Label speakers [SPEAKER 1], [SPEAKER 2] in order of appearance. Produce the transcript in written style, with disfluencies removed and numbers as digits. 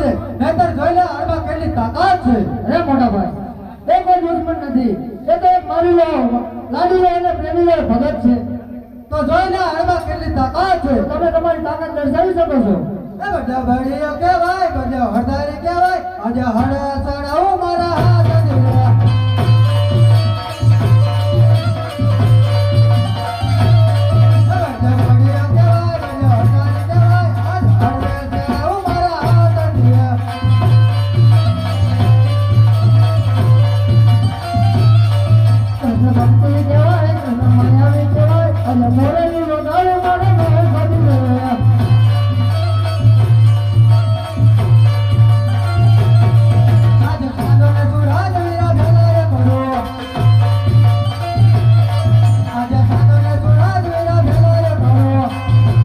[SPEAKER 1] દે નહીતર જોઈ લે આમાં કેટલી તાકાત છે
[SPEAKER 2] અરે મોટા ભાઈ એ કોઈ દુશ્મન નથી એ તો એક મારી લાડીલો અને પ્રેમીલો ભગત છે
[SPEAKER 1] તો જોઈ લે આમાં કેટલી તાકાત છે
[SPEAKER 2] તમે તમારી તાકાત દર્શાવી શકો છો
[SPEAKER 1] એ બધા બળીઓ કહેવાય બધા હળદારી કહેવાય આજે હળે સડાવું